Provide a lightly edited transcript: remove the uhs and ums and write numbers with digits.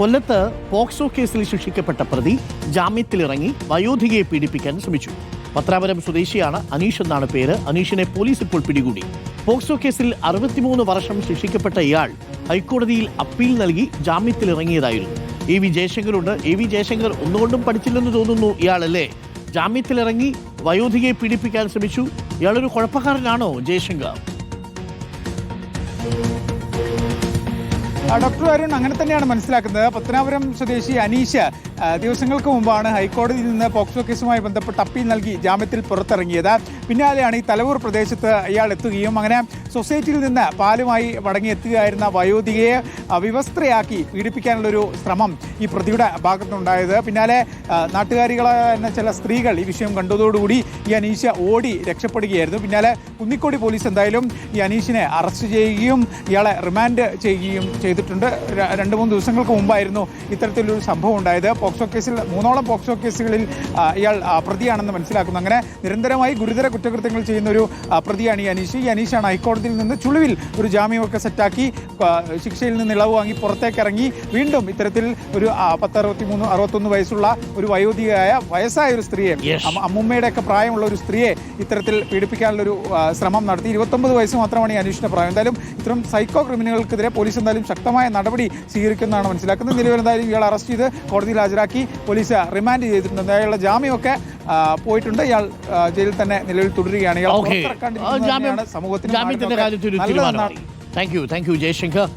കൊല്ലത്ത് പോക്സോ കേസിൽ ശിക്ഷിക്കപ്പെട്ട പ്രതി ജാമ്യത്തിലിറങ്ങി വയോധികയെ പീഡിപ്പിക്കാൻ ശ്രമിച്ചു. പത്രാപുരം സ്വദേശിയാണ് അനീഷ് എന്നാണ് പേര്. അനീഷിനെ പോലീസ് ഇപ്പോൾ പിടികൂടി. പോക്സോ കേസിൽ 63 വർഷം ശിക്ഷിക്കപ്പെട്ട ഇയാൾ ഹൈക്കോടതിയിൽ അപ്പീൽ നൽകി ജാമ്യത്തിലിറങ്ങിയതായിരുന്നു. AV ജയശങ്കറുണ്ട്. AV ജയശങ്കർ ഒന്നുകൊണ്ടും പഠിച്ചില്ലെന്ന് തോന്നുന്നു ഇയാളല്ലേ? ജാമ്യത്തിലിറങ്ങി വയോധികയെ പീഡിപ്പിക്കാൻ ശ്രമിച്ചു. ഇയാളൊരു കുഴപ്പക്കാരനാണോ ജയശങ്കർ? ഡോക്ടർ അരുൺ അങ്ങനെ തന്നെയാണ് മനസ്സിലാക്കുന്നത്. പത്തനാപുരം സ്വദേശി അനീഷ് ദിവസങ്ങൾക്ക് മുമ്പാണ് ഹൈക്കോടതിയിൽ നിന്ന് പോക്സോ കേസുമായി ബന്ധപ്പെട്ട് അപ്പീൽ നൽകി ജാമ്യത്തിൽ പുറത്തിറങ്ങിയത്. പിന്നാലെയാണ് ഈ തലവൂർ പ്രദേശത്ത് ഇയാൾ എത്തുകയും അങ്ങനെ സൊസൈറ്റിയിൽ നിന്ന് പാലുമായി മടങ്ങിയെത്തുകയായിരുന്ന വയോധികയെ വിവസ്ത്രയാക്കി പീഡിപ്പിക്കാനുള്ളൊരു ശ്രമം ഈ പ്രതിയുടെ ഭാഗത്തുനിന്നുണ്ടായത്. പിന്നാലെ നാട്ടുകാരികളായ ചില സ്ത്രീകൾ ഈ വിഷയം കണ്ടതോടുകൂടി ഈ അനീഷ് ഓടി രക്ഷപ്പെടുകയായിരുന്നു. പിന്നാലെ കുന്നിക്കോടി പോലീസ് എന്തായാലും ഈ അനീഷിനെ അറസ്റ്റ് ചെയ്യുകയും ഇയാളെ റിമാൻഡ് ചെയ്യുകയും ചെയ്തിട്ടുണ്ട്. 2-3 ദിവസങ്ങൾക്ക് മുമ്പായിരുന്നു ഇത്തരത്തിലൊരു സംഭവം ഉണ്ടായത്. പോക്സോ കേസിൽ 3ഓളം പോക്സോ കേസുകളിൽ ഇയാൾ പ്രതിയാണെന്ന് മനസ്സിലാക്കുന്നു. അങ്ങനെ നിരന്തരമായി ഗുരുതര കുറ്റകൃത്യങ്ങൾ ചെയ്യുന്ന ഒരു പ്രതിയാണ് ഈ അനീഷ്. ഈ അനീഷാണ് ഹൈക്കോടതിയിൽ നിന്ന് ചുളിവിൽ ഒരു ജാമ്യമൊക്കെ സെറ്റാക്കി ശിക്ഷയിൽ നിന്ന് ഇളവ് വാങ്ങി പുറത്തേക്ക് ഇറങ്ങി വീണ്ടും ഇത്തരത്തിൽ ഒരു 63-61 വയസ്സുള്ള ഒരു വയസ്സായ ഒരു സ്ത്രീയെ, അമ്മുമ്മയുടെയൊക്കെ പ്രായമുള്ള ഒരു സ്ത്രീയെ ഇത്തരത്തിൽ പീഡിപ്പിക്കാനുള്ളൊരു ശ്രമം നടത്തി. 29 വയസ്സ് മാത്രമാണ് ഈ അനീഷിന്റെ പ്രായം. എന്തായാലും ഇത്തരം സൈക്കോ ക്രിമിനലുകൾക്കെതിരെ പോലീസ് എന്തായാലും ശക്തമായ നടപടി സ്വീകരിക്കുന്നതാണ് മനസ്സിലാക്കുന്നത്. നിലവിൽ എന്തായാലും ഇയാൾ അറസ്റ്റ് ചെയ്ത് കോടതിയിൽ ഹാജരാക്കി പോലീസ് റിമാൻഡ് ചെയ്തിട്ടുണ്ട്. അയാളുടെ ജാമ്യമൊക്കെ പോയിട്ടുണ്ട്. ഇയാൾ ജയിലിൽ തന്നെ നിലവിൽ തുടരുകയാണ്. ഇയാൾ സമൂഹത്തിന് നല്ലതെന്നാണ്. Thank you Jaishankar.